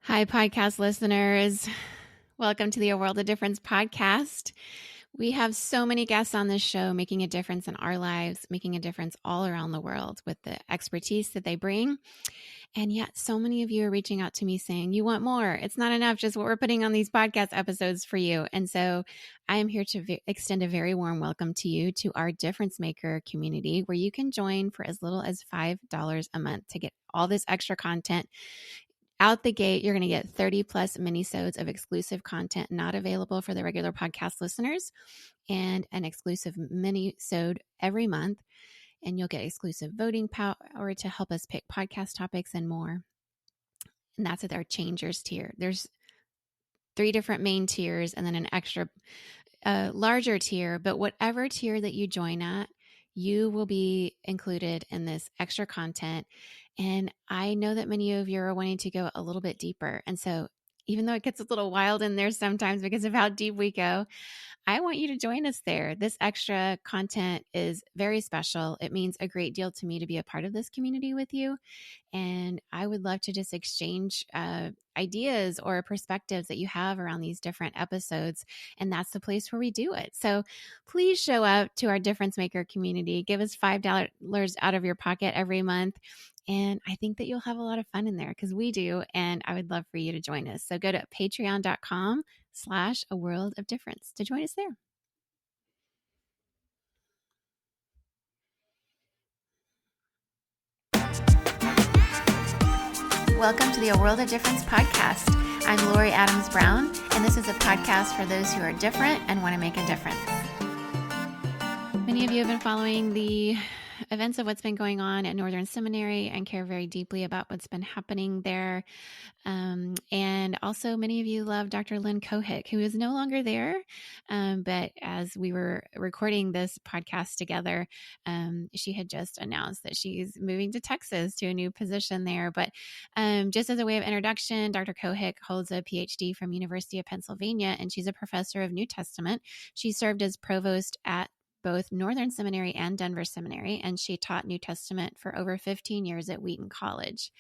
Hi, podcast listeners. Welcome to the A World of Difference podcast. We have so many guests on this show making a difference in our lives, making a difference all around the world with the expertise that they bring. And yet so many of you are reaching out to me saying, you want more. It's not enough just what we're putting on these podcast episodes for you. And so I am here to extend a very warm welcome to you to our Difference Maker community, where you can join for as little as $5 a month to get all this extra content. Out the gate, you're going to get 30 plus minisodes of exclusive content not available for the regular podcast listeners, and an exclusive minisode every month. And you'll get exclusive voting power to help us pick podcast topics and more. And that's at our Changers tier. There's 3 different main tiers and then an extra larger tier. But whatever tier that you join at, you will be included in this extra content. And I know that many of you are wanting to go a little bit deeper. And so even though it gets a little wild in there sometimes because of how deep we go, I want you to join us there. This extra content is very special. It means a great deal to me to be a part of this community with you. And I would love to just exchange ideas or perspectives that you have around these different episodes. And that's the place where we do it. So please show up to our Difference Maker community. Give us $5 out of your pocket every month. And I think that you'll have a lot of fun in there because we do. And I would love for you to join us. So go to patreon.com/A World of Difference to join us there. Welcome to the A World of Difference podcast. I'm Lori Adams Brown, and this is a podcast for those who are different and want to make a difference. Many of you have been following the events of what's been going on at Northern Seminary and care very deeply about what's been happening there. And also many of you love Dr. Lynn Cohick, who is no longer there. But as we were recording this podcast together, she had just announced that she's moving to Texas to a new position there. But just as a way of introduction, Dr. Cohick holds a Ph.D. from University of Pennsylvania, and she's a professor of New Testament. She served as provost at both Northern Seminary and Denver Seminary, and she taught New Testament for over 15 years at Wheaton College.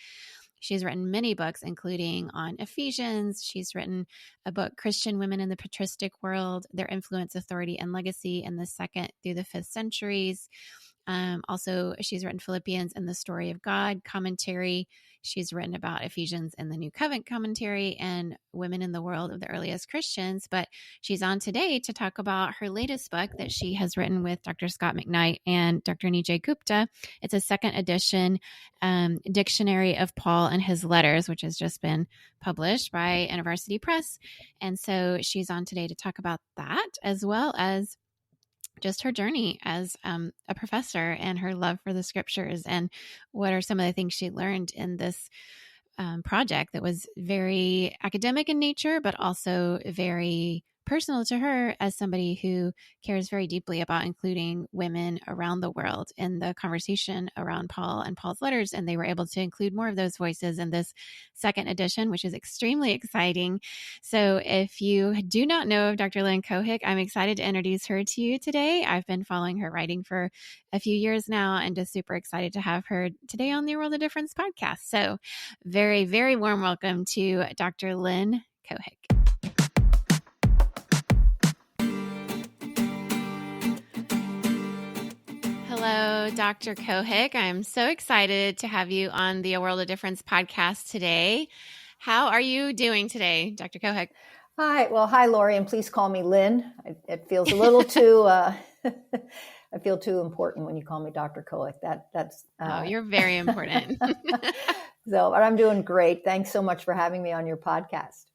She's written many books, including on Ephesians. She's written a book, Christian Women in the Patristic World, Their Influence, Authority, and Legacy in the 2nd through the 5th centuries. Also, she's written Philippians and the Story of God commentary. She's written about Ephesians and the New Covenant commentary and women in the world of the earliest Christians. But she's on today to talk about her latest book that she has written with Dr. Scott McKnight and Dr. Nijay Gupta. It's a 2nd edition dictionary of Paul and his letters, which has just been published by University Press. And so she's on today to talk about that, as well as just her journey as a professor and her love for the scriptures and what are some of the things she learned in this project that was very academic in nature, but also very personal to her as somebody who cares very deeply about including women around the world in the conversation around Paul and Paul's letters. And they were able to include more of those voices in this 2nd edition, which is extremely exciting. So if you do not know of Dr. Lynn Cohick, I'm excited to introduce her to you today. I've been following her writing for a few years now and just super excited to have her today on the World of Difference podcast. So very, very warm welcome to Dr. Lynn Cohick. Hello, Dr. Cohick. I'm so excited to have you on the A World of Difference podcast today. How are you doing today, Dr. Cohick? Hi. Well, hi, Lori, and please call me Lynn. It feels a little too, I feel too important when you call me Dr. Cohick. That's. Oh, you're very important. But I'm doing great. Thanks so much for having me on your podcast.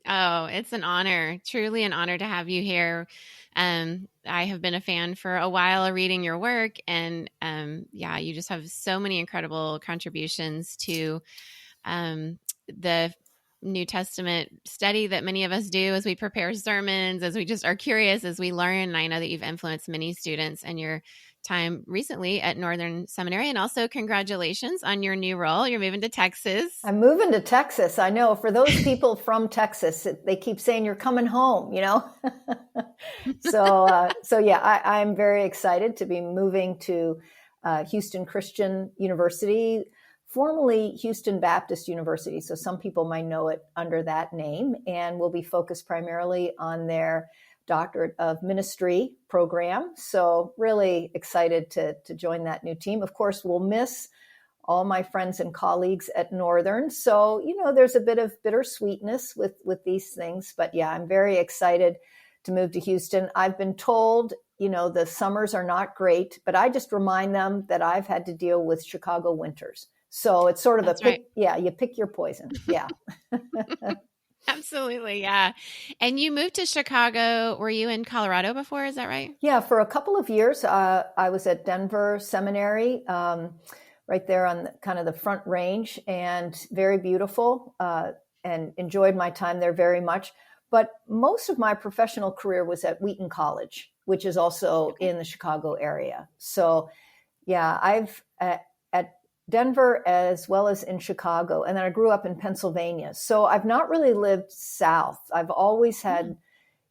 Oh, it's an honor, truly an honor to have you here. I have been a fan for a while reading your work, and you just have so many incredible contributions to the New Testament study that many of us do as we prepare sermons, as we just are curious, as we learn. And I know that you've influenced many students in your time recently at Northern Seminary. And also congratulations on your new role. You're moving to Texas. I'm moving to Texas. I know, for those people from Texas, they keep saying you're coming home, you know? So yeah, I'm very excited to be moving to Houston Christian University formerly Houston Baptist University. So some people might know it under that name, and will be focused primarily on their Doctorate of Ministry program. So really excited to join that new team. Of course, we'll miss all my friends and colleagues at Northern. So, there's a bit of bittersweetness with these things. But yeah, I'm very excited to move to Houston. I've been told, the summers are not great, but I just remind them that I've had to deal with Chicago winters. So it's sort of That's right. you pick your poison. Yeah. Absolutely. Yeah. And you moved to Chicago. Were you in Colorado before? Is that right? Yeah. For a couple of years, I was at Denver Seminary, right there on kind of the Front Range, and very beautiful, and enjoyed my time there very much. But most of my professional career was at Wheaton College, which is also in the Chicago area. So yeah, I've at Denver as well as in Chicago. And then I grew up in Pennsylvania. So I've not really lived south. I've always had,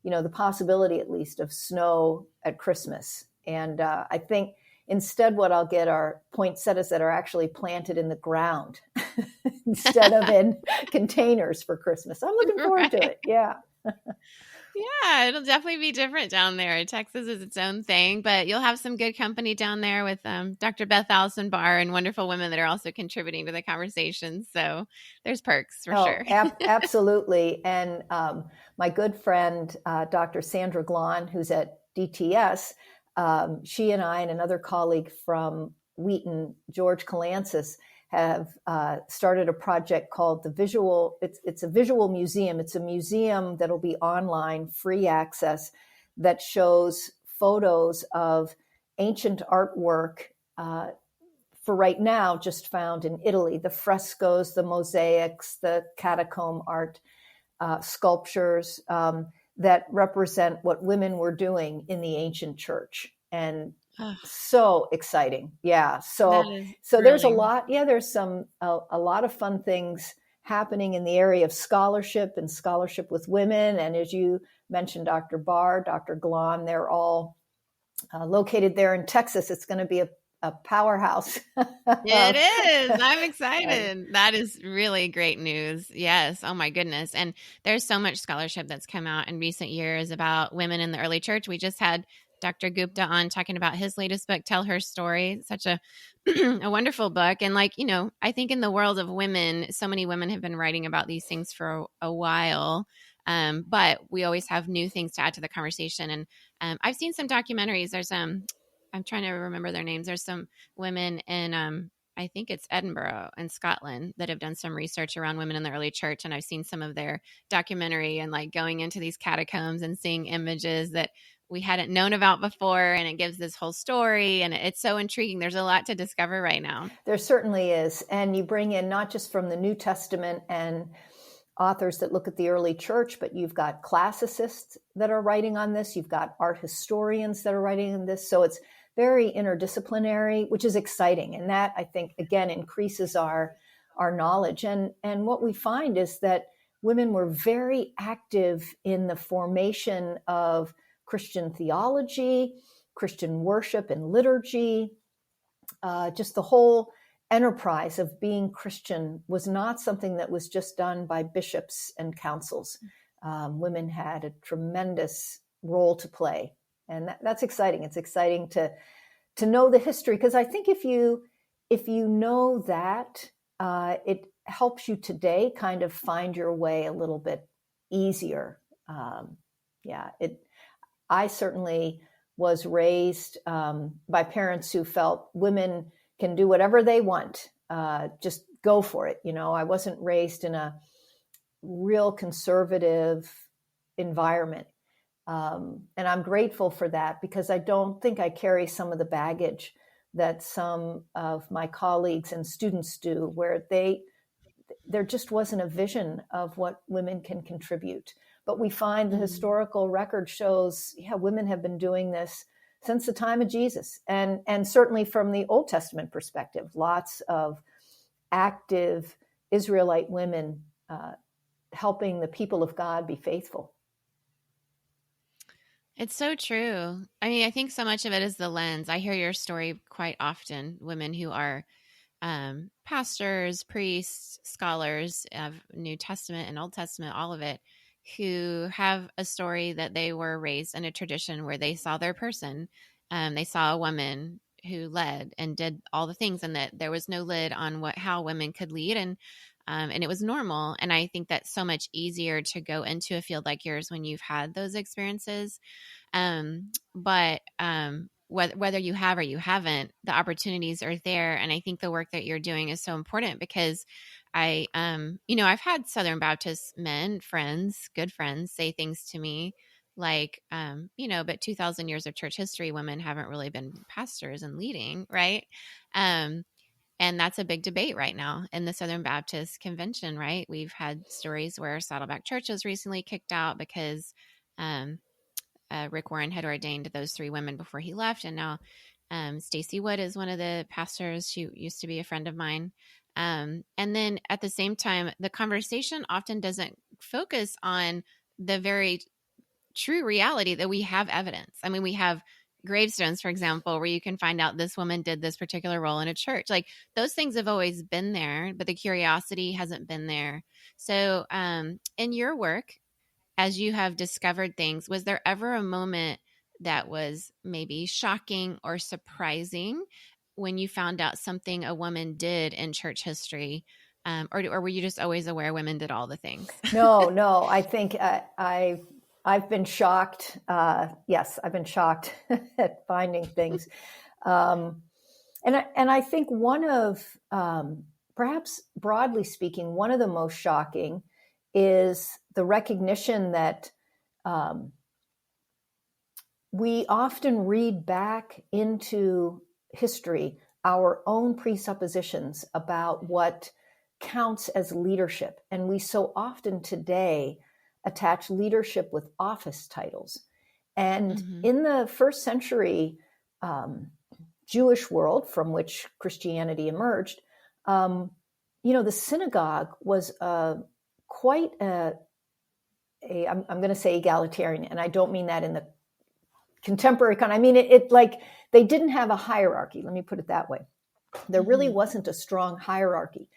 the possibility at least of snow at Christmas. And I think instead what I'll get are poinsettias that are actually planted in the ground instead of in containers for Christmas. I'm looking forward to it. Yeah. Yeah, it'll definitely be different down there. Texas is its own thing, but you'll have some good company down there with Dr. Beth Allison Barr and wonderful women that are also contributing to the conversation. So there's perks for sure. Absolutely. And my good friend, Dr. Sandra Glahn, who's at DTS, she and I and another colleague from Wheaton, George Kalantzis, have started a project called the Visual. It's a visual museum. It's a museum that'll be online, free access, that shows photos of ancient artwork for right now just found in Italy, the frescoes, the mosaics, the catacomb art, sculptures that represent what women were doing in the ancient church. And so exciting. Yeah. So there's a lot. Yeah. There's a lot of fun things happening in the area of scholarship and scholarship with women. And as you mentioned, Dr. Barr, Dr. Glahn, they're all located there in Texas. It's going to be a powerhouse. It is. I'm excited. That is really great news. Yes. Oh my goodness. And there's so much scholarship that's come out in recent years about women in the early church. We just had Dr. Gupta on talking about his latest book, Tell Her Story. Such a a wonderful book. And I think in the world of women, so many women have been writing about these things for a while. But we always have new things to add to the conversation. And I've seen some documentaries. There's I'm trying to remember their names. There's some women in I think it's Edinburgh in Scotland that have done some research around women in the early church. And I've seen some of their documentary and going into these catacombs and seeing images that we hadn't known about before. And it gives this whole story, and it's so intriguing. There's a lot to discover right now. There certainly is. And you bring in not just from the New Testament and authors that look at the early church, but you've got classicists that are writing on this. You've got art historians that are writing on this. So it's very interdisciplinary, which is exciting. And that, I think, again, increases our knowledge. And what we find is that women were very active in the formation of Christian theology, Christian worship and liturgy. Just the whole enterprise of being Christian was not something that was just done by bishops and councils. Women had a tremendous role to play. And that's exciting. It's exciting to know the history, because I think if you know that, it helps you today kind of find your way a little bit easier. I certainly was raised by parents who felt women can do whatever they want. Just go for it. I wasn't raised in a real conservative environment. And I'm grateful for that, because I don't think I carry some of the baggage that some of my colleagues and students do, where there just wasn't a vision of what women can contribute. But we find the historical record shows, women have been doing this since the time of Jesus. And certainly from the Old Testament perspective, lots of active Israelite women helping the people of God be faithful. It's so true. I mean, I think so much of it is the lens. I hear your story quite often, women who are pastors, priests, scholars of New Testament and Old Testament, all of it, who have a story that they were raised in a tradition where they saw their person. They saw a woman who led and did all the things, and that there was no lid on how women could lead, and it was normal. And I think that's so much easier to go into a field like yours when you've had those experiences. But whether you have or you haven't, the opportunities are there. And I think the work that you're doing is so important, because I've had Southern Baptist men, friends, good friends, say things to me like, but 2,000 years of church history, women haven't really been pastors and leading, right? And that's a big debate right now in the Southern Baptist Convention, right? We've had stories where Saddleback Church was recently kicked out because Rick Warren had ordained those 3 women before he left. And now Stacy Wood is one of the pastors. She used to be a friend of mine. And then at the same time, the conversation often doesn't focus on the very true reality that we have evidence. I mean, we have gravestones, for example, where you can find out this woman did this particular role in a church. Like, those things have always been there, but the curiosity hasn't been there. So in your work, as you have discovered things, was there ever a moment that was maybe shocking or surprising when you found out something a woman did in church history? Or were you just always aware women did all the things? No. I think I've been shocked. Yes, I've been shocked at finding things. And I think one of, perhaps broadly speaking, one of the most shocking is the recognition that we often read back into history our own presuppositions about what counts as leadership. And we so often today attach leadership with office titles. And in the first century Jewish world from which Christianity emerged, the synagogue was quite I'm going to say egalitarian, and I don't mean that in the contemporary kind. I mean it like they didn't have a hierarchy. Let me put it that way. There really wasn't a strong hierarchy,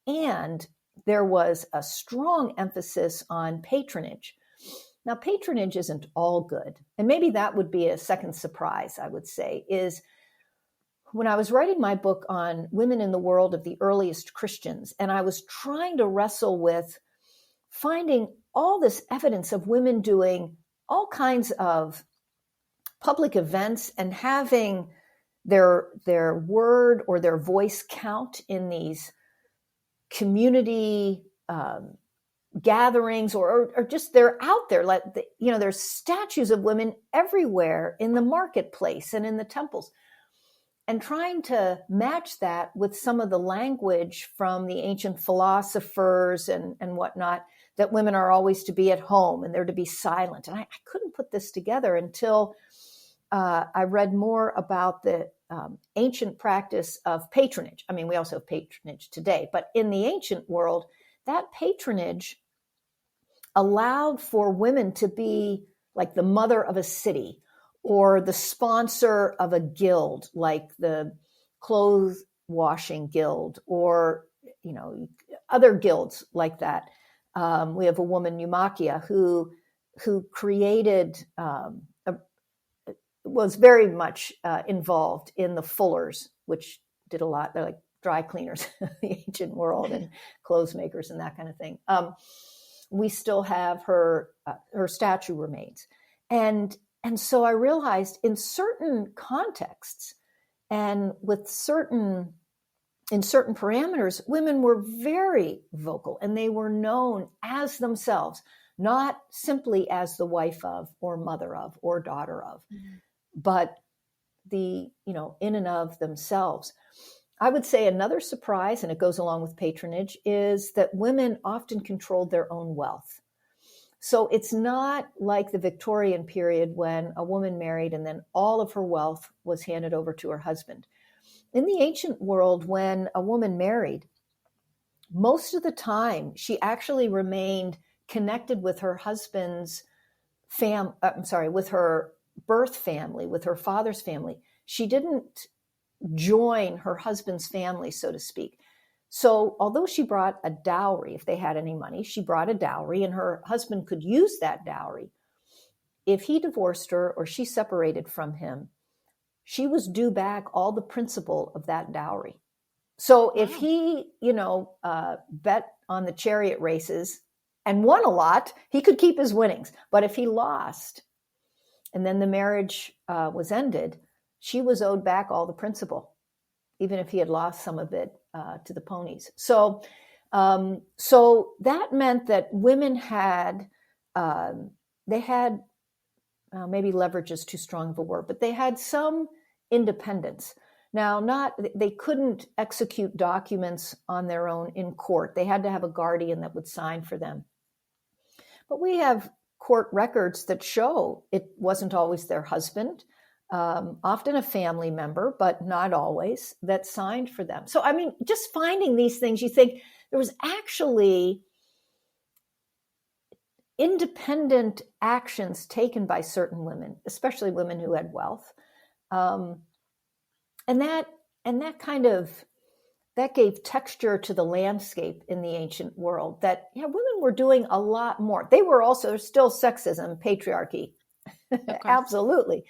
and there was a strong emphasis on patronage. Now, patronage isn't all good, and maybe that would be a second surprise. I would say is when I was writing my book on women in the world of the earliest Christians, and I was trying to wrestle with finding all this evidence of women doing all kinds of public events and having their word or their voice count in these community gatherings, or just they're out there. Like, there's statues of women everywhere in the marketplace and in the temples. And trying to match that with some of the language from the ancient philosophers and whatnot, that women are always to be at home and they're to be silent. And I couldn't put this together until I read more about the ancient practice of patronage. I mean, we also have patronage today, but in the ancient world, that patronage allowed for women to be like the mother of a city, or the sponsor of a guild, like the clothes washing guild, or other guilds like that. We have a woman, Eumakia, who created, was very much involved in the fullers, which did a lot. They're like dry cleaners in the ancient world, and clothes makers and that kind of thing. We still have her statue remains. And so I realized in certain contexts and in certain parameters, women were very vocal, and they were known as themselves, not simply as the wife of, or mother of, or daughter of, but in and of themselves. I would say another surprise, and it goes along with patronage, is that women often controlled their own wealth. So it's not like the Victorian period when a woman married and then all of her wealth was handed over to her husband. In the ancient world, when a woman married, most of the time she actually remained connected with her husband's with her birth family, with her father's family. She didn't join her husband's family, so to speak. So although she brought a dowry, if they had any money, she brought a dowry, and her husband could use that dowry. If he divorced her or she separated from him, she was due back all the principal of that dowry. So if he, bet on the chariot races and won a lot, he could keep his winnings. But if he lost and then the marriage was ended, she was owed back all the principal, even if he had lost some of it to the ponies. So that meant that women had, maybe leverage is too strong of a word, but they had some independence. Now, they couldn't execute documents on their own in court. They had to have a guardian that would sign for them. But we have court records that show it wasn't always their husband, often a family member, but not always, that signed for them. So, I mean, just finding these things, you think there was actually independent actions taken by certain women, especially women who had wealth. And that gave texture to the landscape in the ancient world, that women were doing a lot more. They were also still sexism, patriarchy, absolutely.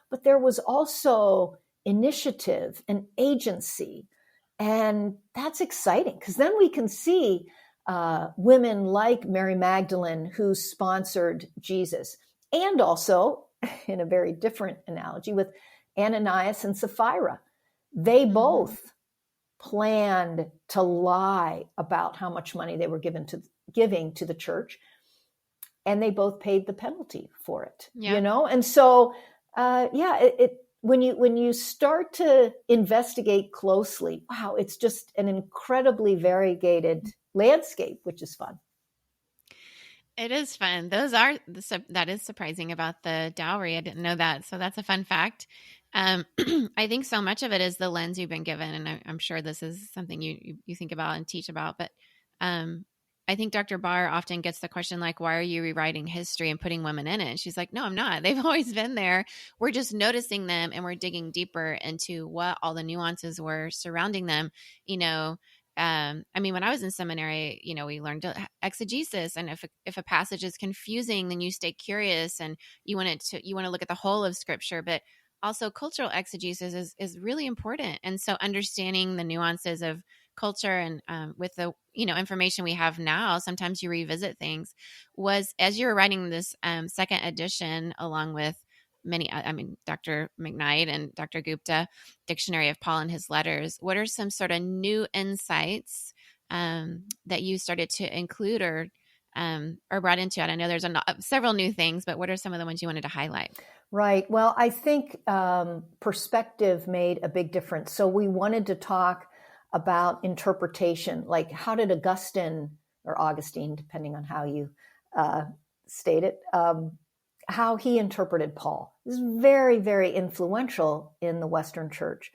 But there was also initiative and agency. And that's exciting, because then we can see women like Mary Magdalene, who sponsored Jesus, and also, in a very different analogy, with Ananias and Sapphira. They both planned to lie about how much money they were giving to the church, and they both paid the penalty for it. And so when you start to investigate closely, wow, it's just an incredibly variegated landscape, which is fun. It is fun. That is surprising about the dowry. I didn't know that. So that's a fun fact. I think so much of it is the lens you've been given. And I'm sure this is something you think about and teach about. But I think Dr. Barr often gets the question, like, why are you rewriting history and putting women in it? And she's like, no, I'm not. They've always been there. We're just noticing them, and we're digging deeper into what all the nuances were surrounding them. When I was in seminary, we learned exegesis, and if a passage is confusing, then you stay curious and you want to look at the whole of Scripture. But also, cultural exegesis is really important, and so understanding the nuances of culture and with the information we have now, sometimes you revisit things. Was as you were writing this second edition, along with many, Dr. McKnight and Dr. Gupta, Dictionary of Paul and His Letters, what are some sort of new insights that you started to include or brought into it? I know there's several new things, but what are some of the ones you wanted to highlight? Right. Well, I think perspective made a big difference. So we wanted to talk about interpretation, like how did Augustine, depending on how you state it, how he interpreted Paul. This is very, very influential in the Western Church.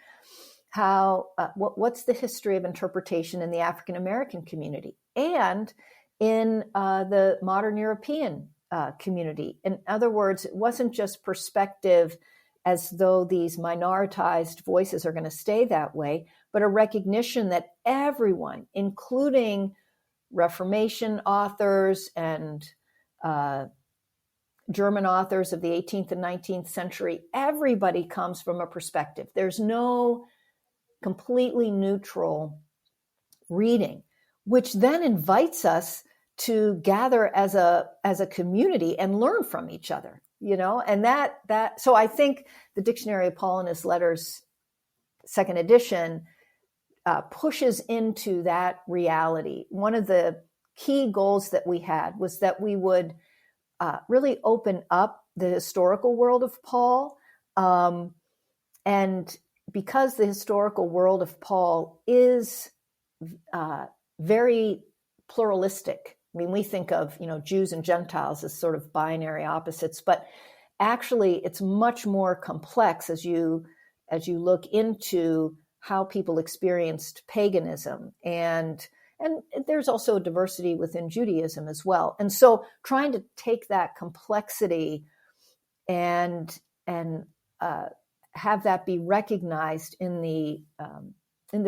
What's the history of interpretation in the African American community and in the modern European community? In other words, it wasn't just perspective as though these minoritized voices are going to stay that way, but a recognition that everyone, including Reformation authors and German authors of the 18th and 19th century, everybody comes from a perspective. There's no completely neutral reading, which then invites us to gather as a community and learn from each other, and so I think the Dictionary of Paul and His Letters, second edition, pushes into that reality. One of the key goals that we had was that we would really open up the historical world of Paul. And because the historical world of Paul is very pluralistic, we think of, Jews and Gentiles as sort of binary opposites, but actually it's much more complex as you look into how people experienced paganism, and there's also a diversity within Judaism as well. And so trying to take that complexity and have that be recognized in the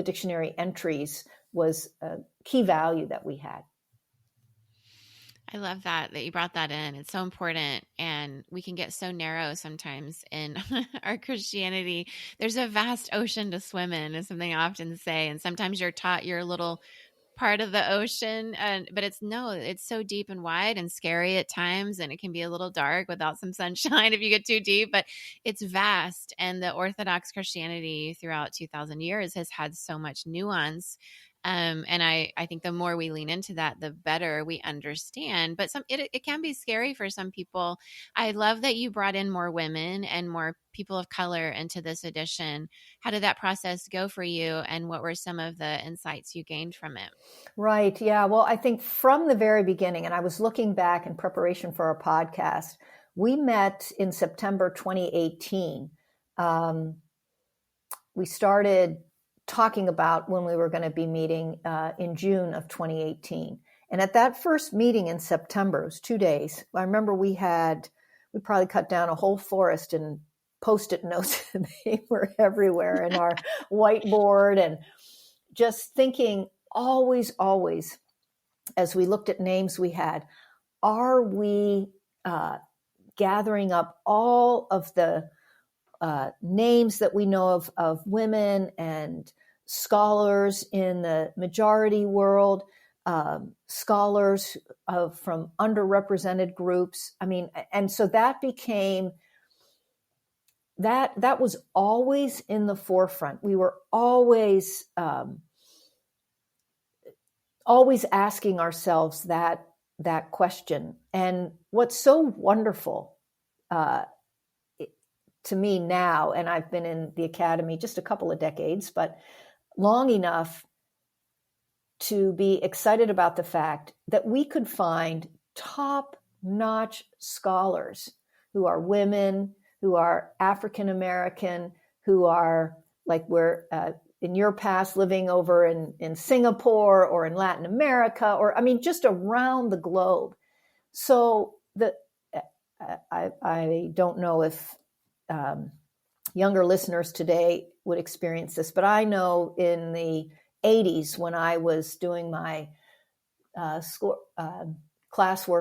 dictionary entries was a key value that we had. I love that you brought that in. It's so important. And we can get so narrow sometimes in our Christianity. There's a vast ocean to swim in, is something I often say. And sometimes you're taught your little part of the ocean, but it's so deep and wide and scary at times, and it can be a little dark without some sunshine if you get too deep, but it's vast. And the Orthodox Christianity throughout 2,000 years has had so much nuance. And I think the more we lean into that, the better we understand. But it can be scary for some people. I love that you brought in more women and more people of color into this edition. How did that process go for you? And what were some of the insights you gained from it? Right. Yeah. Well, I think from the very beginning, and I was looking back in preparation for our podcast, we met in September 2018. We started talking about when we were going to be meeting in June of 2018. And at that first meeting in September, it was 2 days. I remember we probably cut down a whole forest and Post-it notes. They were everywhere in our whiteboard, and just thinking always, as we looked at names we had, are we gathering up all of the names that we know of women and scholars in the majority world, scholars from underrepresented groups. I mean, and so that became, that was always in the forefront. We were always asking ourselves that question. And what's so wonderful to me now, and I've been in the academy just a couple of decades, but long enough to be excited about the fact that we could find top-notch scholars who are women, who are African American, who are, like we're in your past living over in Singapore or in Latin America, or I mean, just around the globe. So I don't know if younger listeners today would experience this, but I know in the 80s when I was doing my classwork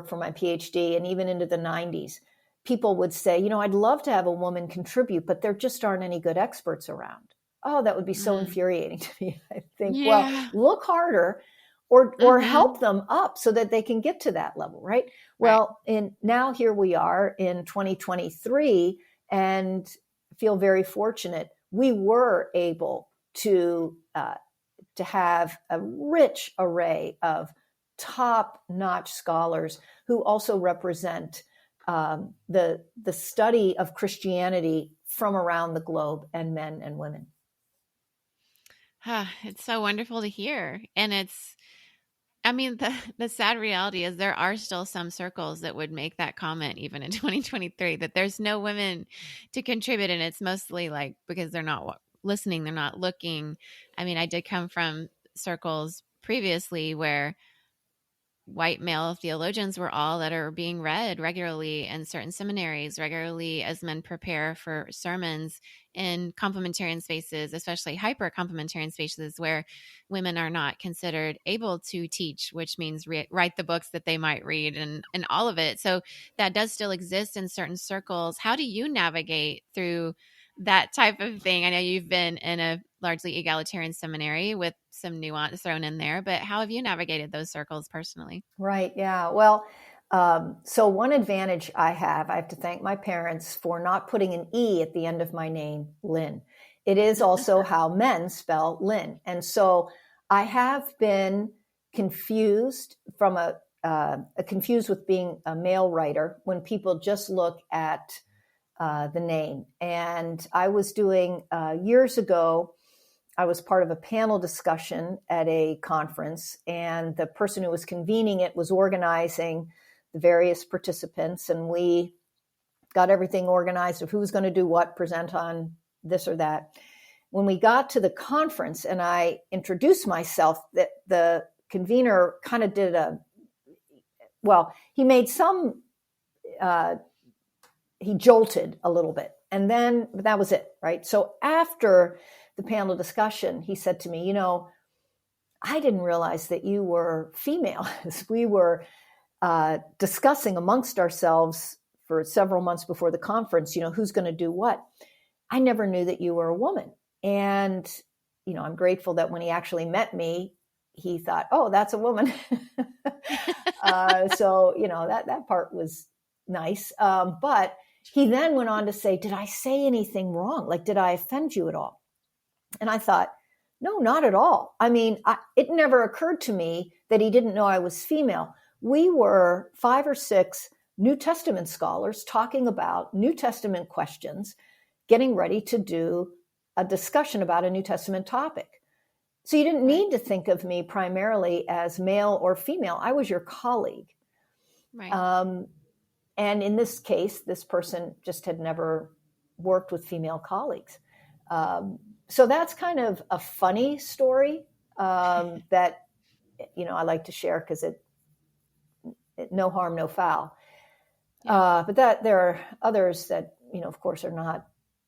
for my Ph.D. and even into the 90s, people would say, I'd love to have a woman contribute, but there just aren't any good experts around. Oh, that would be so infuriating to me. I think, well, look harder or help them up so that they can get to that level, right? Well, now here we are in 2023 and feel very fortunate. We were able to have a rich array of top-notch scholars who also represent the study of Christianity from around the globe, and men and women. It's so wonderful to hear. And the sad reality is there are still some circles that would make that comment even in 2023, that there's no women to contribute. And it's mostly like, because they're not listening, they're not looking. I did come from circles previously where white male theologians were all that are being read regularly in certain seminaries, regularly as men prepare for sermons in complementarian spaces, especially hyper complementarian spaces where women are not considered able to teach, which means write the books that they might read and all of it. So that does still exist in certain circles. How do you navigate through that type of thing? I know you've been in a largely egalitarian seminary with some nuance thrown in there, but how have you navigated those circles personally? Right. Yeah. Well, so one advantage I have to thank my parents for not putting an E at the end of my name, Lynn. It is also how men spell Lynn. And so I have been confused confused with being a male writer when people just look at the name. And I was doing years ago, I was part of a panel discussion at a conference, and the person who was convening it was organizing the various participants, and we got everything organized of who was going to do what, present on this or that. When we got to the conference and I introduced myself, that the convener kind of did he made some, he jolted a little bit. And then that was it, right? So after the panel discussion, he said to me, I didn't realize that you were female. We were discussing amongst ourselves for several months before the conference, who's going to do what. I never knew that you were a woman. And, I'm grateful that when he actually met me, he thought, oh, that's a woman. So, that part was nice. But he then went on to say, did I say anything wrong? Like, did I offend you at all? And I thought, no, not at all. I mean, it never occurred to me that he didn't know I was female. We were 5 or 6 New Testament scholars talking about New Testament questions, getting ready to do a discussion about a New Testament topic. So you didn't need to think of me primarily as male or female. I was your colleague. Right. And in this case, this person just had never worked with female colleagues. So that's kind of a funny story that, I like to share because it no harm, no foul. Yeah. But that there are others that, of course,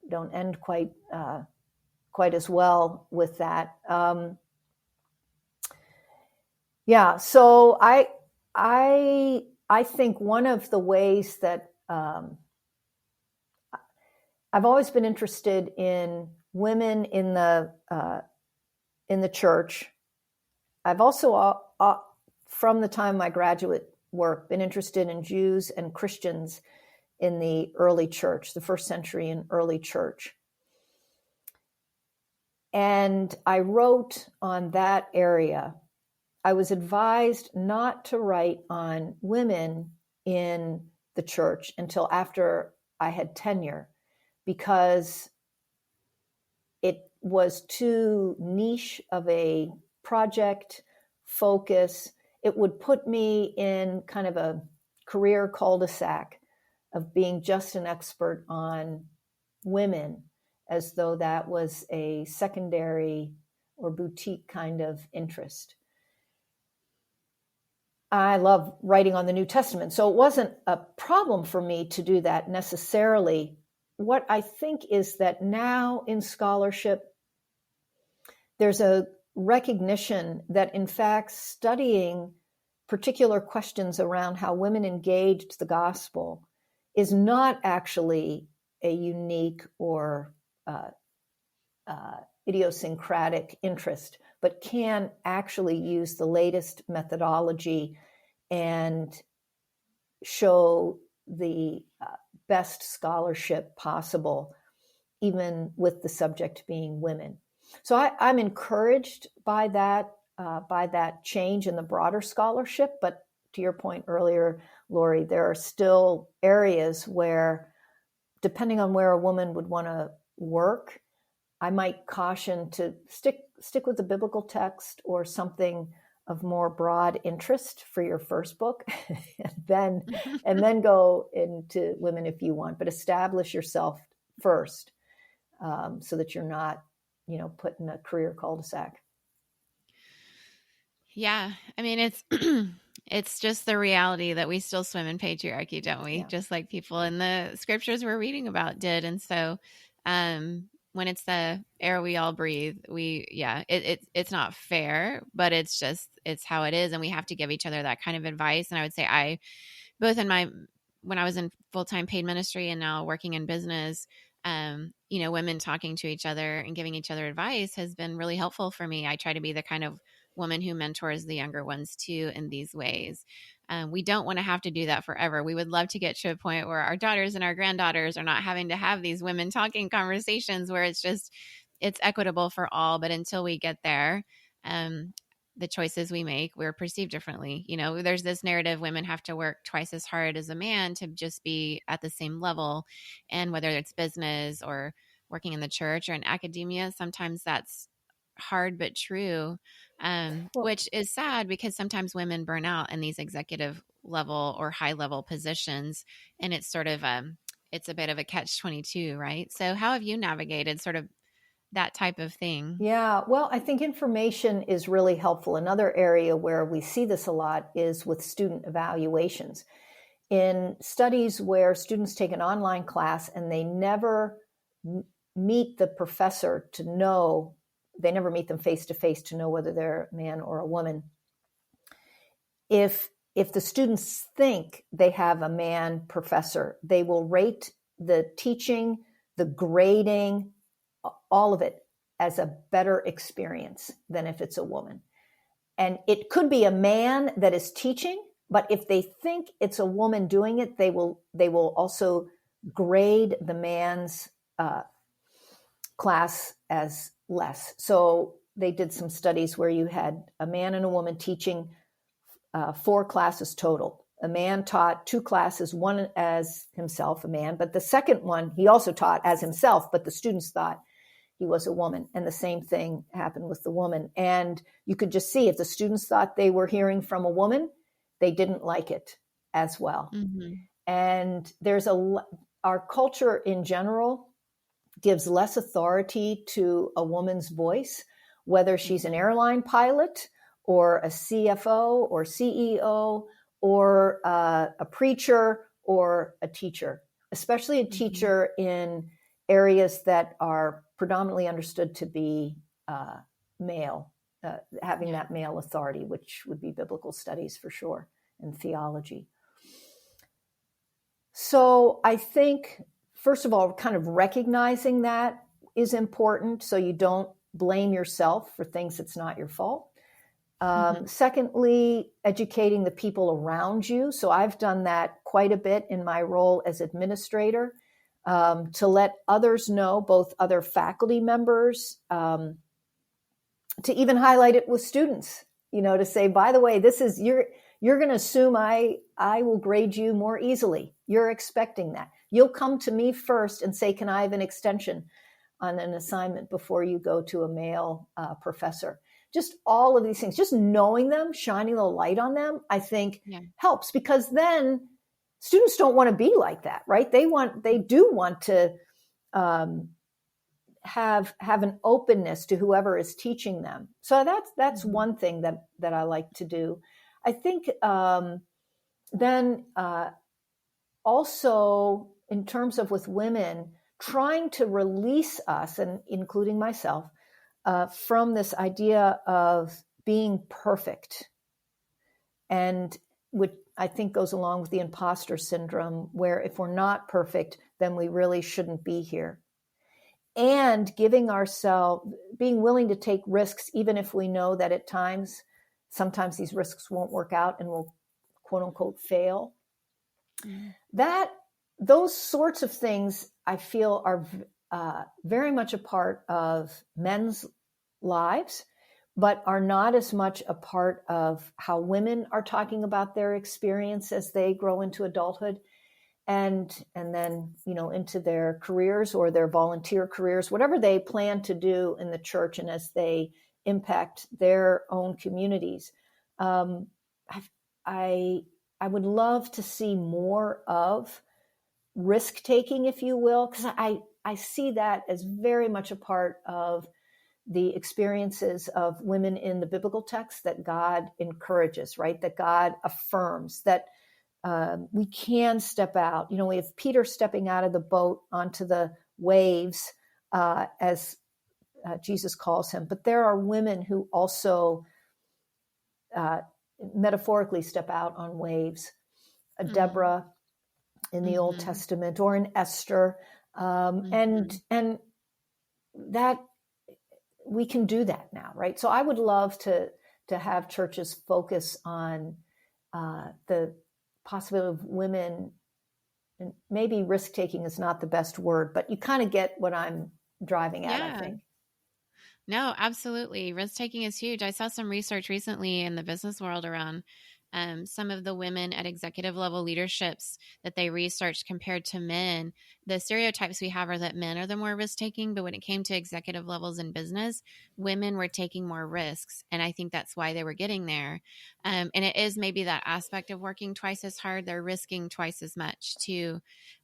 don't end quite as well with that. Yeah. So I think one of the ways that I've always been interested in women in the church. I've also, from the time of my graduate work, been interested in Jews and Christians in the early church, the first century and early church. And I wrote on that area. I was advised not to write on women in the church until after I had tenure, because it was too niche of a project focus. It would put me in kind of a career cul-de-sac of being just an expert on women, as though that was a secondary or boutique kind of interest. I love writing on the New Testament, so it wasn't a problem for me to do that necessarily. What I think is that now in scholarship, there's a recognition that, in fact, studying particular questions around how women engaged the gospel is not actually a unique or idiosyncratic interest, but can actually use the latest methodology and show the best scholarship possible, even with the subject being women. So I'm encouraged by that change in the broader scholarship. But to your point earlier, Lori, there are still areas where, depending on where a woman would want to work, I might caution to stick with the biblical text or something of more broad interest for your first book, and then go into women if you want, but establish yourself first, so that you're not, put in a career cul-de-sac. Yeah. I mean, it's just the reality that we still swim in patriarchy, don't we? Yeah. Just like people in the scriptures we're reading about did. And so, when it's the air we all breathe, it's not fair, but it's how it is. And we have to give each other that kind of advice. And I would say when I was in full-time paid ministry and now working in business, women talking to each other and giving each other advice has been really helpful for me. I try to be the kind of woman who mentors the younger ones too in these ways. We don't want to have to do that forever. We would love to get to a point where our daughters and our granddaughters are not having to have these women talking conversations where it's equitable for all. But until we get there, the choices we make, we're perceived differently. There's this narrative women have to work twice as hard as a man to just be at the same level. And whether it's business or working in the church or in academia, sometimes that's hard but true, which is sad because sometimes women burn out in these executive level or high level positions. And it's sort of it's a bit of a catch-22, right? So how have you navigated sort of that type of thing? Yeah, well, I think information is really helpful. Another area where we see this a lot is with student evaluations. in studies where students take an online class and they never meet the professor to know, they never meet them face to face to know whether they're a man or a woman. If the students think they have a man professor, they will rate the teaching, the grading, all of it as a better experience than if it's a woman. And it could be a man that is teaching, but if they think it's a woman doing it, they will also grade the man's class as less. So they did some studies where you had a man and a woman teaching 4 classes total. A man taught 2 classes, one as himself, a man, but the second one he also taught as himself, but the students thought he was a woman. And the same thing happened with the woman. And you could just see if the students thought they were hearing from a woman, they didn't like it as well. Mm-hmm. And our culture in general gives less authority to a woman's voice, whether she's an airline pilot or a CFO or CEO or a preacher or a teacher, especially a teacher in areas that are predominantly understood to be male, having that male authority, which would be biblical studies for sure, and theology. So I think, first of all, kind of recognizing that is important so you don't blame yourself for things that's not your fault. Secondly, educating the people around you. So I've done that quite a bit in my role as administrator, to let others know, both other faculty members, to even highlight it with students, to say, by the way, this is, you're going to assume I will grade you more easily. You're expecting that. You'll come to me first and say, can I have an extension on an assignment before you go to a male professor? Just all of these things, just knowing them, shining a light on them, I think helps, because then students don't want to be like that, right? They do want to have an openness to whoever is teaching them. So that's one thing that I like to do. I think then also in terms of with women, trying to release us, and including myself, from this idea of being perfect, and which I think goes along with the imposter syndrome, where if we're not perfect, then we really shouldn't be here. And being willing to take risks, even if we know that at sometimes these risks won't work out and will, quote unquote, fail. Those sorts of things I feel are very much a part of men's lives, but are not as much a part of how women are talking about their experience as they grow into adulthood and then, into their careers or their volunteer careers, whatever they plan to do in the church and as they impact their own communities. I would love to see more of risk-taking, if you will, because I see that as very much a part of the experiences of women in the biblical text that God encourages, right? That God affirms, that we can step out. We have Peter stepping out of the boat onto the waves, as Jesus calls him. But there are women who also metaphorically step out on waves. Deborah in the Old Testament, or in Esther, and that we can do that now, right? So I would love to have churches focus on the possibility of women, and maybe risk-taking is not the best word, but you kind of get what I'm driving at, I think. No, absolutely. Risk-taking is huge. I saw some research recently in the business world around some of the women at executive level leaderships that they researched compared to men. The stereotypes we have are that men are the more risk-taking, but when it came to executive levels in business, women were taking more risks. And I think that's why they were getting there. And it is maybe that aspect of working twice as hard. They're risking twice as much too.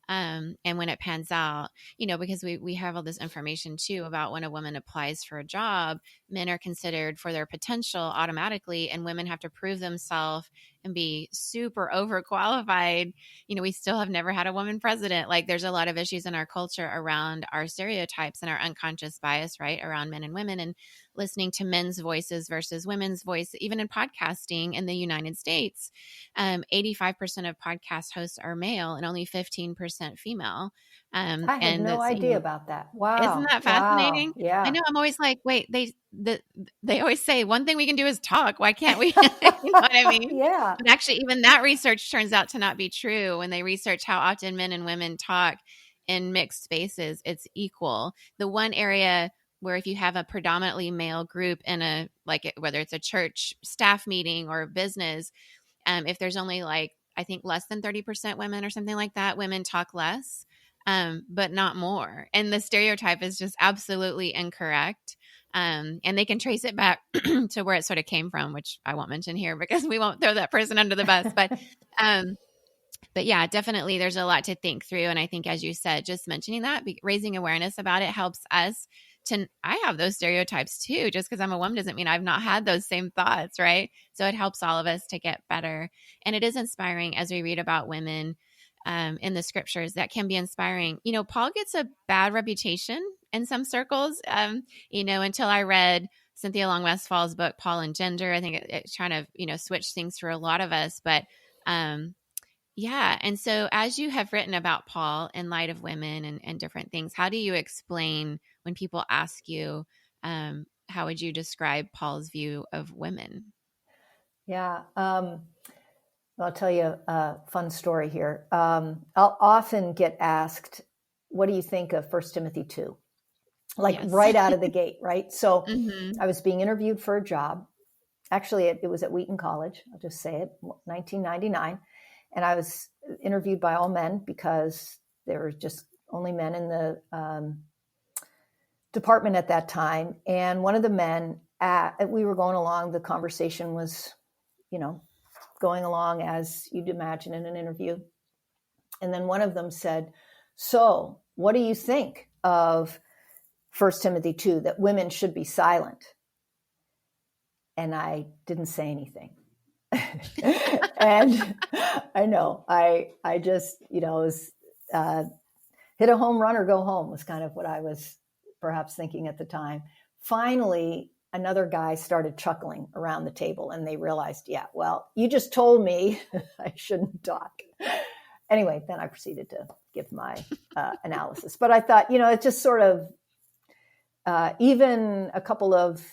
And when it pans out, because we have all this information too about when a woman applies for a job, men are considered for their potential automatically, and women have to prove themselves and be super overqualified, we still have never had a woman president. Like, there's a lot of issues in our culture around our stereotypes and our unconscious bias, right, around men and women, and listening to men's voices versus women's voice. Even in podcasting in the United States, 85% of podcast hosts are male and only 15% female. I had And no that's, idea about that. isn't Wow. that Wow. fascinating? I Yeah. know. I'm always like, wait, they always say one thing we can do is talk. Why can't we? You know what I mean? Yeah. But actually, even that research turns out to not be true. When they research how often men and women talk in mixed spaces, it's equal. The one area where if you have a predominantly male group in whether it's a church staff meeting or a business, if there's only I think less than 30% women or something like that, women talk less, but not more. And the stereotype is just absolutely incorrect. And they can trace it back to where it sort of came from, which I won't mention here because we won't throw that person under the bus. But yeah, definitely there's a lot to think through. And I think, as you said, just mentioning that, raising awareness about it helps us I have those stereotypes too. Just because I'm a woman doesn't mean I've not had those same thoughts, right? So it helps all of us to get better. And it is inspiring as we read about women in the scriptures. That can be inspiring. Paul gets a bad reputation in some circles, until I read Cynthia Long Westfall's book, Paul and Gender. I think it's trying to, switch things for a lot of us. But yeah. And so as you have written about Paul in light of women and different things, how do you explain when people ask you, how would you describe Paul's view of women? Yeah. I'll tell you a fun story here. I'll often get asked, what do you think of 1 Timothy 2? Yes. Right out of the gate, right? So Mm-hmm. I was being interviewed for a job. Actually, it was at Wheaton College. I'll just say it, 1999. And I was interviewed by all men because there were just only men in the department at that time. And one of the men, we were going along, the conversation was, going along as you'd imagine in an interview. And then one of them said, so what do you think of 1 Timothy 2, that women should be silent? And I didn't say anything. And I know, I just, was hit a home run or go home was kind of what I was perhaps thinking at the time. Finally, another guy started chuckling around the table and they realized, yeah, well, you just told me I shouldn't talk. Anyway, then I proceeded to give my analysis. But I thought, it's just sort of, even a couple of,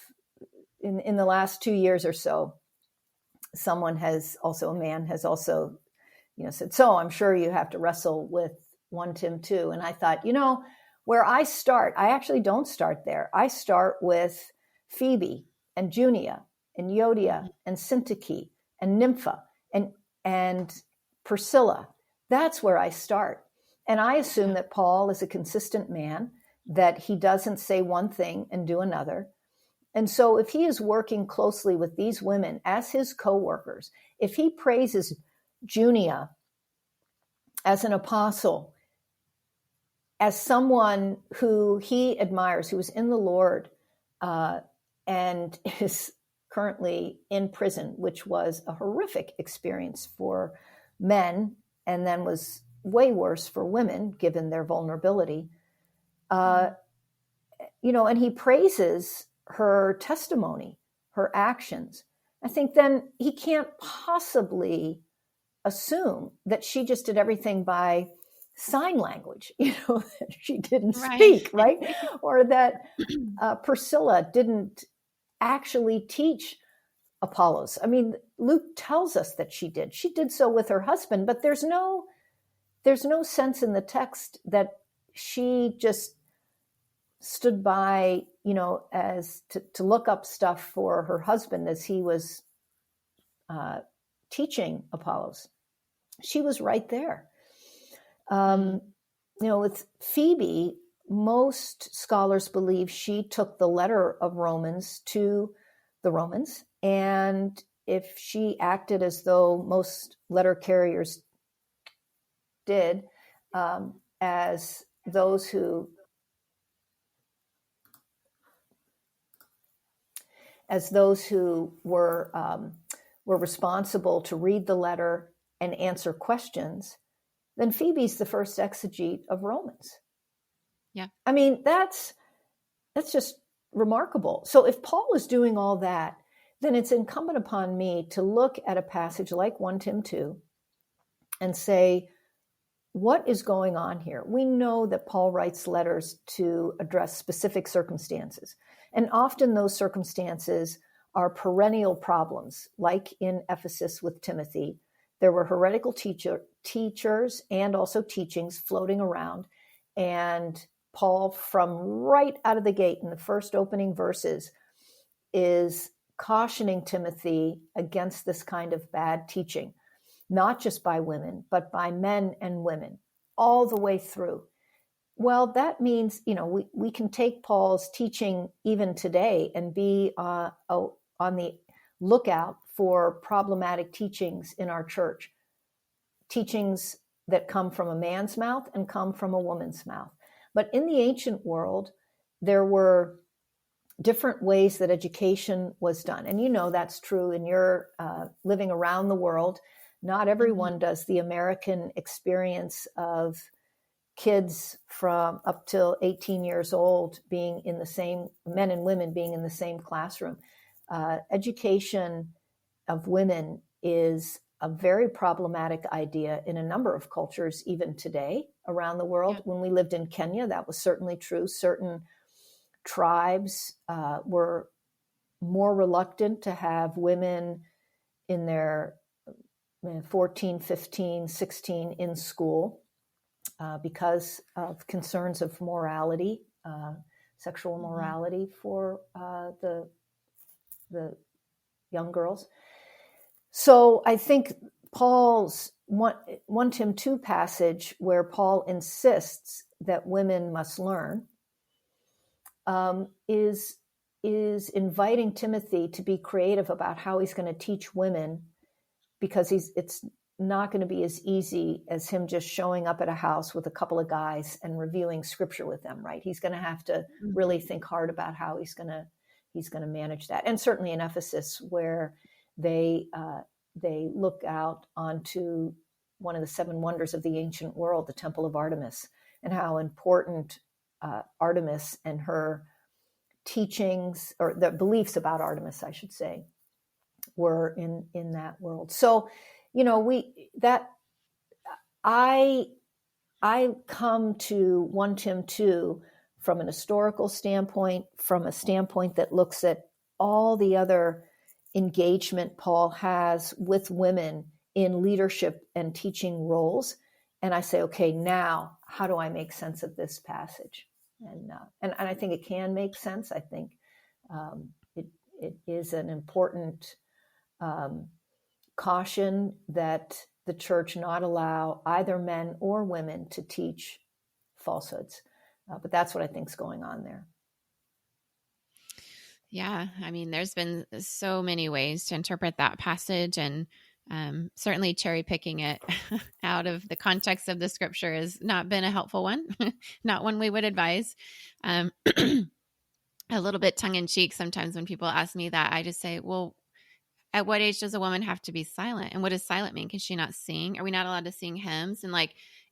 in the last 2 years or so, a man has also, said, so I'm sure you have to wrestle with 1 Tim 2. And I thought, where I start, I actually don't start there. I start with Phoebe and Junia and Euodia and Syntyche and Nympha and Priscilla. That's where I start. And I assume that Paul is a consistent man, that he doesn't say one thing and do another. And so if he is working closely with these women as his co-workers, if he praises Junia as an apostle, as someone who he admires, who is in the Lord, and is currently in prison, which was a horrific experience for men, and then was way worse for women, given their vulnerability, and he praises her testimony, her actions. I think then he can't possibly assume that she just did everything by sign language, that she didn't speak, right? Or that Priscilla didn't actually teach Apollos. I mean, Luke tells us that she did. She did so with her husband, but there's no sense in the text that she just stood by, as to look up stuff for her husband as he was teaching Apollos. She was right there. With Phoebe, most scholars believe she took the letter of Romans to the Romans. And if she acted as though most letter carriers did, as those who were were responsible to read the letter and answer questions, then Phoebe's the first exegete of Romans. Yeah. I mean, that's just remarkable. So if Paul is doing all that, then it's incumbent upon me to look at a passage like 1 Tim 2 and say, what is going on here? We know that Paul writes letters to address specific circumstances, and often those circumstances are perennial problems, like in Ephesus with Timothy. There were heretical teachers and also teachings floating around, and Paul, from right out of the gate in the first opening verses, is cautioning Timothy against this kind of bad teaching, not just by women, but by men and women, all the way through. Well, that means, we can take Paul's teaching even today and be on the lookout for problematic teachings in our church, teachings that come from a man's mouth and come from a woman's mouth. But in the ancient world, there were different ways that education was done. And that's true in your living around the world. Not everyone does the American experience of kids from up till 18 years old being in the same, men and women being in the same classroom. Education of women is a very problematic idea in a number of cultures, even today around the world. Yeah. When we lived in Kenya, that was certainly true. Certain tribes were more reluctant to have women in their 14, 15, 16 in school because of concerns of morality, sexual morality for the young girls. So I think Paul's 1 Tim 2 passage, where Paul insists that women must learn, is inviting Timothy to be creative about how he's going to teach women, because it's not going to be as easy as him just showing up at a house with a couple of guys and reviewing scripture with them, right? He's going to have to really think hard about how he's going to manage that. And certainly in Ephesus, where they look out onto one of the 7 wonders of the ancient world, the Temple of Artemis, and how important Artemis and her teachings, or the beliefs about Artemis, I should say, were in that world. So, I come to 1 Tim 2 from an historical standpoint, from a standpoint that looks at all the other engagement Paul has with women in leadership and teaching roles. And I say, okay, now how do I make sense of this passage? And I think it can make sense. I think it is an important caution that the church not allow either men or women to teach falsehoods. But that's what I think is going on there. Yeah, I mean, there's been so many ways to interpret that passage, and certainly cherry picking it out of the context of the scripture has not been a helpful one, not one we would advise. A little bit tongue in cheek sometimes when people ask me that, I just say, well, at what age does a woman have to be silent? And what does silent mean? Can she not sing? Are we not allowed to sing hymns? And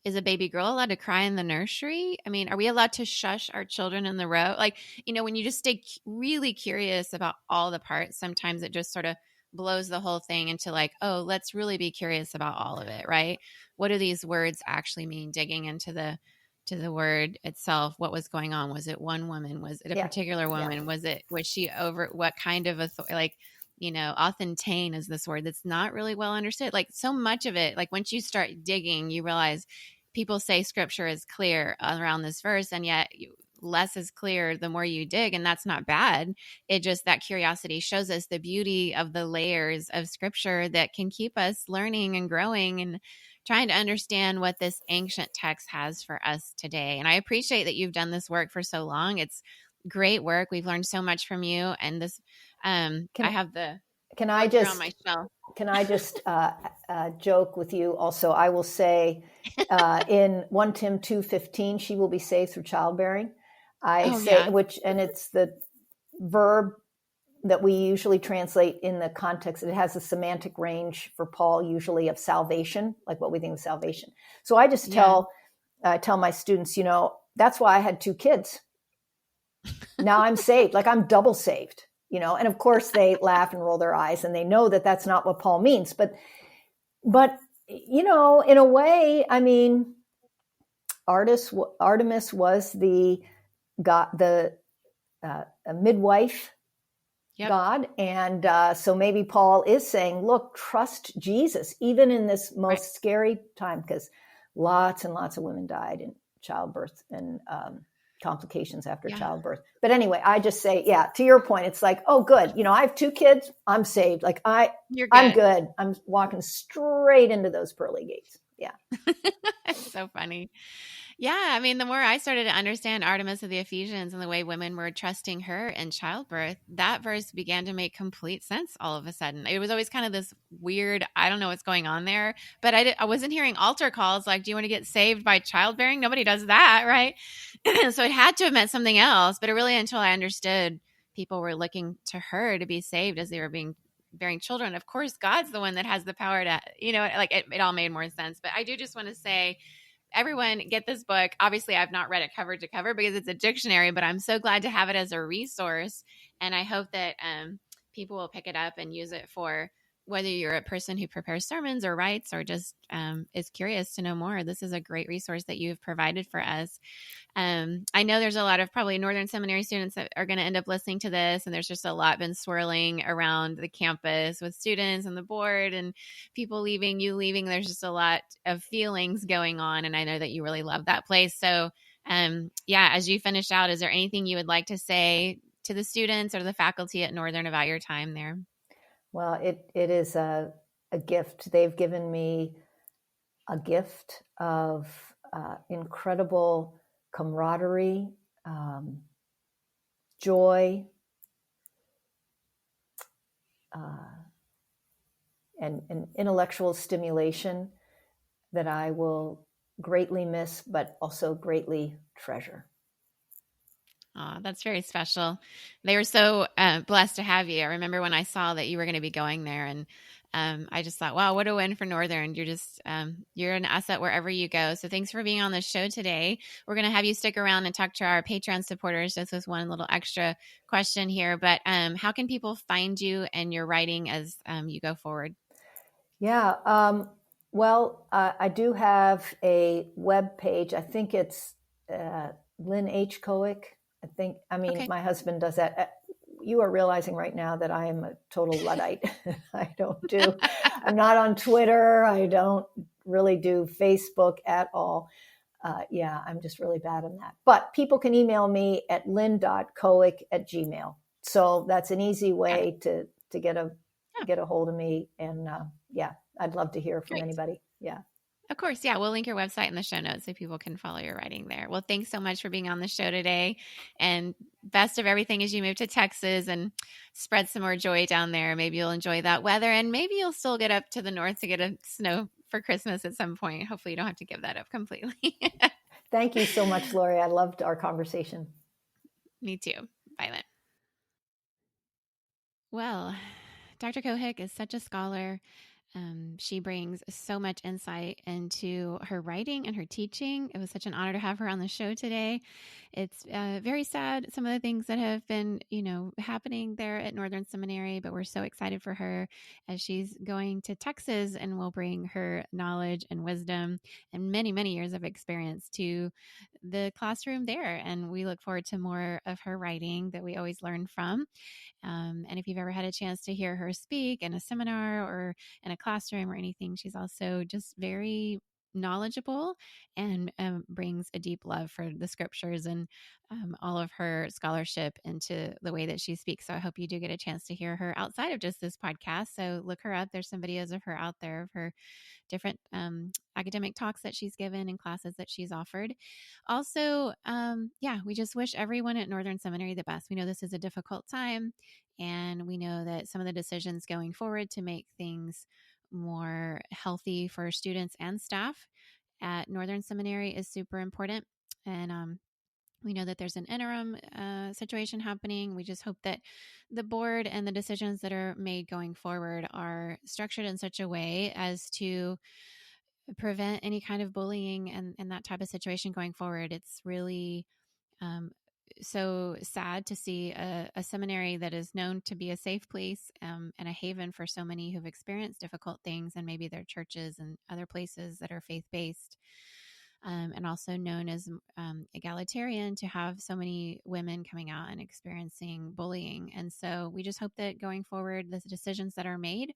is a baby girl allowed to cry in the nursery? I mean, are we allowed to shush our children in the row? When you just stay really curious about all the parts, sometimes it just sort of blows the whole thing into oh, let's really be curious about all of it, right? What do these words actually mean? Digging into the word itself, what was going on? Was it one woman? Was it a particular woman? Yeah. Was she over? What kind of authority? Authentane is this word that's not really well understood. So much of it, once you start digging, you realize people say scripture is clear around this verse, and yet less is clear the more you dig, and that's not bad. It just, that curiosity shows us the beauty of the layers of scripture that can keep us learning and growing and trying to understand what this ancient text has for us today. And I appreciate that you've done this work for so long. It's great work. We've learned so much from you, and this I have the can I just on my shelf. Can I just joke with you also? I will say in 1 Tim 2:15, she will be saved through childbearing. Which, and it's the verb that we usually translate in the context. It has a semantic range for Paul, usually of salvation, like what we think of salvation. So I just tell my students, that's why I had 2 kids. Now I'm saved, like I'm double saved, and of course they laugh and roll their eyes and they know that that's not what Paul means. But, in a way, I mean, Artemis was a midwife God. And so maybe Paul is saying, look, trust Jesus, even in this most scary time, because lots and lots of women died in childbirth and complications after childbirth. But anyway, I just say, to your point, it's like, oh, good. I have 2 kids. I'm saved. Like I'm good. I'm walking straight into those pearly gates. Yeah. It's so funny. Yeah. I mean, the more I started to understand Artemis of the Ephesians and the way women were trusting her in childbirth, that verse began to make complete sense all of a sudden. It was always kind of this weird, I don't know what's going on there, but I wasn't hearing altar calls like, do you want to get saved by childbearing? Nobody does that, right? So it had to have meant something else, but it really, until I understood people were looking to her to be saved as they were bearing children. Of course, God's the one that has the power to, like it all made more sense. But I do just want to say, everyone get this book. Obviously, I've not read it cover to cover because it's a dictionary, but I'm so glad to have it as a resource. And I hope that people will pick it up and use it for whether you're a person who prepares sermons or writes or just is curious to know more. This is a great resource that you've provided for us. I know there's a lot of probably Northern Seminary students that are going to end up listening to this, and there's just a lot been swirling around the campus with students and the board and people leaving, you leaving. There's just a lot of feelings going on, and I know that you really love that place. So, as you finish out, is there anything you would like to say to the students or the faculty at Northern about your time there? Well, it is a gift. They've given me a gift of incredible camaraderie, joy, and intellectual stimulation that I will greatly miss, but also greatly treasure. Oh, that's very special. They were so blessed to have you. I remember when I saw that you were going to be going there, and I just thought, wow, what a win for Northern. You're just, you're an asset wherever you go. So thanks for being on the show today. We're going to have you stick around and talk to our Patreon supporters. Just with one little extra question here, but how can people find you and your writing as you go forward? Yeah. Well, I do have a web page. I think it's Lynn H Cohick. Okay. My husband does that. You are realizing right now that I am a total Luddite. I'm not on Twitter. I don't really do Facebook at all. I'm just really bad on that. But people can email me at lynn.cohick@gmail. So that's an easy way to get a hold of me. And I'd love to hear from anybody. Yeah. Of course. Yeah. We'll link your website in the show notes so people can follow your writing there. Well, thanks so much for being on the show today, and best of everything as you move to Texas and spread some more joy down there. Maybe you'll enjoy that weather, and maybe you'll still get up to the north to get a snow for Christmas at some point. Hopefully you don't have to give that up completely. Thank you so much, Lori. I loved our conversation. Me too. Bye, Lynn. Well, Dr. Cohick is such a scholar. She brings so much insight into her writing and her teaching. It was such an honor to have her on the show today. It's very sad, some of the things that have been, happening there at Northern Seminary, but we're so excited for her as she's going to Texas and will bring her knowledge and wisdom and many, many years of experience to the classroom there. And we look forward to more of her writing that we always learn from. And if you've ever had a chance to hear her speak in a seminar or in a classroom or anything, she's also just very knowledgeable and brings a deep love for the scriptures and all of her scholarship into the way that she speaks. So I hope you do get a chance to hear her outside of just this podcast. So look her up. There's some videos of her out there of her different academic talks that she's given and classes that she's offered. Also, we just wish everyone at Northern Seminary the best. We know this is a difficult time, and we know that some of the decisions going forward to make things more healthy for students and staff at Northern Seminary is super important. And We know that there's an interim situation happening. We just hope that the board and the decisions that are made going forward are structured in such a way as to prevent any kind of bullying and that type of situation going forward. It's really so sad to see a seminary that is known to be a safe place and a haven for so many who've experienced difficult things, and maybe their churches and other places that are faith-based, and also known as egalitarian, to have so many women coming out and experiencing bullying. And so we just hope that going forward, the decisions that are made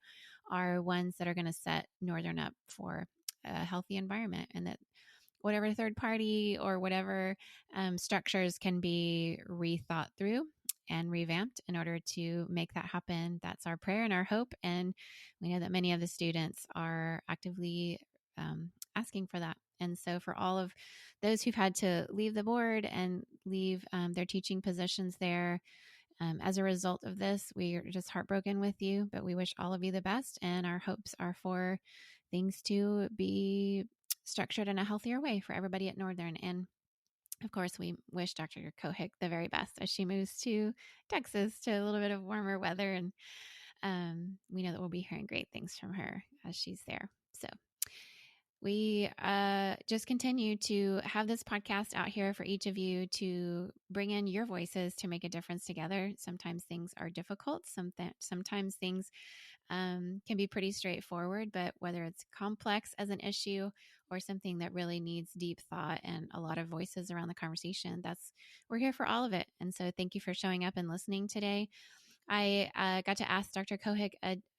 are ones that are going to set Northern up for a healthy environment, and that whatever third party or whatever structures can be rethought through and revamped in order to make that happen. That's our prayer and our hope. And we know that many of the students are actively asking for that. And so for all of those who've had to leave the board and leave their teaching positions there, as a result of this, we are just heartbroken with you, but we wish all of you the best. And our hopes are for things to be structured in a healthier way for everybody at Northern. And of course, we wish Dr. Cohick the very best as she moves to Texas to a little bit of warmer weather. And we know that we'll be hearing great things from her as she's there. So we just continue to have this podcast out here for each of you to bring in your voices to make a difference together. Sometimes things are difficult. Sometimes things can be pretty straightforward, but whether it's complex as an issue or something that really needs deep thought and a lot of voices around the conversation, we're here for all of it. And so thank you for showing up and listening today. I got to ask Dr. Cohick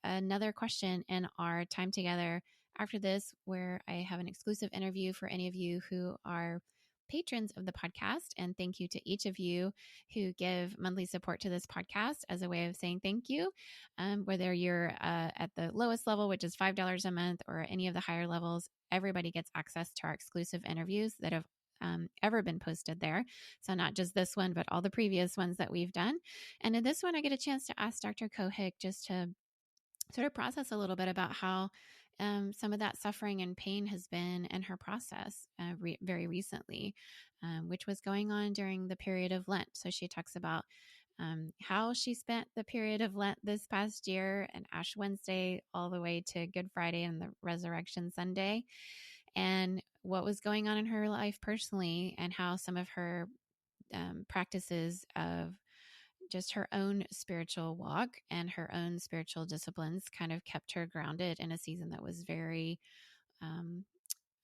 another question in our time together after this, where I have an exclusive interview for any of you who are patrons of the podcast. And thank you to each of you who give monthly support to this podcast as a way of saying thank you. Whether you're at the lowest level, which is $5 a month, or any of the higher levels, everybody gets access to our exclusive interviews that have ever been posted there. So not just this one, but all the previous ones that we've done. And in this one, I get a chance to ask Dr. Cohick just to sort of process a little bit about how some of that suffering and pain has been in her process very recently, which was going on during the period of Lent. So she talks about how she spent the period of Lent this past year, and Ash Wednesday all the way to Good Friday and the Resurrection Sunday, and what was going on in her life personally, and how some of her practices of just her own spiritual walk and her own spiritual disciplines kind of kept her grounded in a season that was very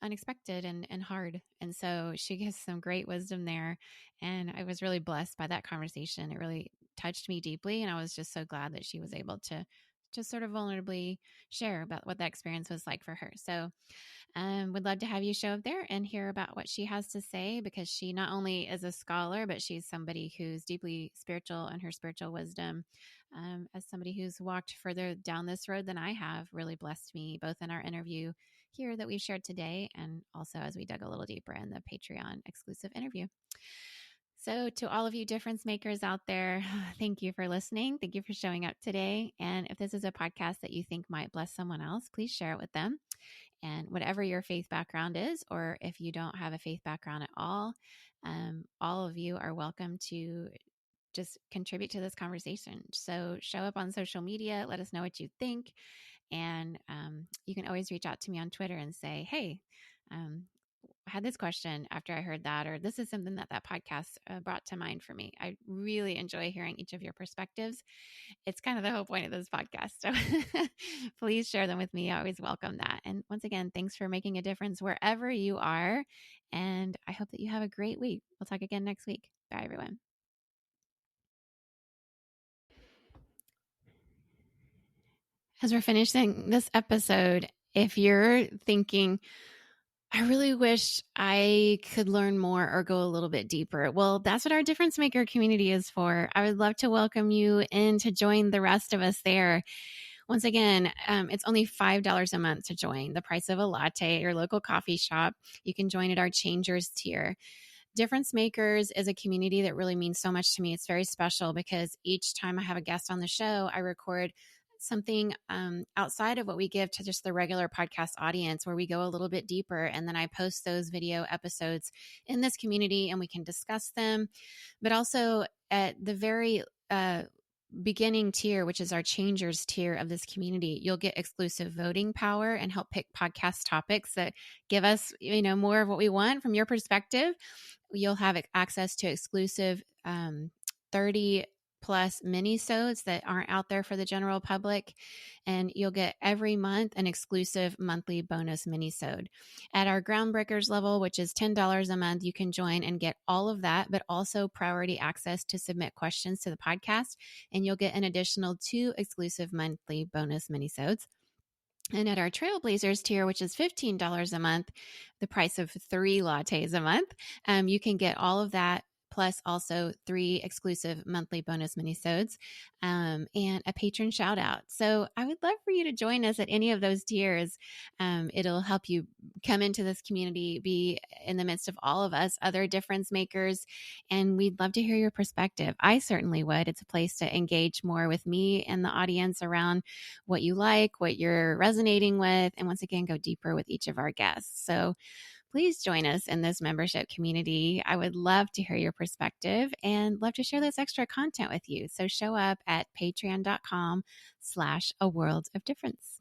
unexpected and hard. And so she gives some great wisdom there. And I was really blessed by that conversation. It really touched me deeply. And I was just so glad that she was able to just sort of vulnerably share about what that experience was like for her. So would love to have you show up there and hear about what she has to say, because she not only is a scholar, but she's somebody who's deeply spiritual, and her spiritual wisdom, as somebody who's walked further down this road than I have, really blessed me, both in our interview here that we've shared today, and also as we dug a little deeper in the Patreon exclusive interview. So to all of you difference makers out there, thank you for listening. Thank you for showing up today. And if this is a podcast that you think might bless someone else, please share it with them. And whatever your faith background is, or if you don't have a faith background at all of you are welcome to just contribute to this conversation. So show up on social media, let us know what you think. And you can always reach out to me on Twitter and say, hey, I had this question after I heard that, or this is something that podcast brought to mind for me. I really enjoy hearing each of your perspectives. It's kind of the whole point of this podcast. So please share them with me. I always welcome that. And once again, thanks for making a difference wherever you are. And I hope that you have a great week. We'll talk again next week. Bye, everyone. As we're finishing this episode, if you're thinking, I really wish I could learn more or go a little bit deeper, well, that's what our Difference Maker community is for. I would love to welcome you in to join the rest of us there. Once again, it's only $5 a month to join, the price of a latte at your local coffee shop. You can join at our Changers tier. Difference Makers is a community that really means so much to me. It's very special because each time I have a guest on the show, I record something outside of what we give to just the regular podcast audience, where we go a little bit deeper. And then I post those video episodes in this community and we can discuss them. But also at the very beginning tier, which is our changers tier of this community, you'll get exclusive voting power and help pick podcast topics that give us, more of what we want from your perspective. You'll have access to exclusive 30 plus mini-sodes that aren't out there for the general public. And you'll get every month an exclusive monthly bonus mini-sode. At our Groundbreakers level, which is $10 a month, you can join and get all of that, but also priority access to submit questions to the podcast. And you'll get an additional 2 exclusive monthly bonus mini-sodes. And at our Trailblazers tier, which is $15 a month, the price of 3 lattes a month, you can get all of that, plus also 3 exclusive monthly bonus minisodes, and a patron shout out. So I would love for you to join us at any of those tiers. It'll help you come into this community, be in the midst of all of us, other difference makers, and we'd love to hear your perspective. I certainly would. It's a place to engage more with me and the audience around what you like, what you're resonating with, and once again, go deeper with each of our guests. So please join us in this membership community. I would love to hear your perspective and love to share this extra content with you. So show up at patreon.com/a world of difference.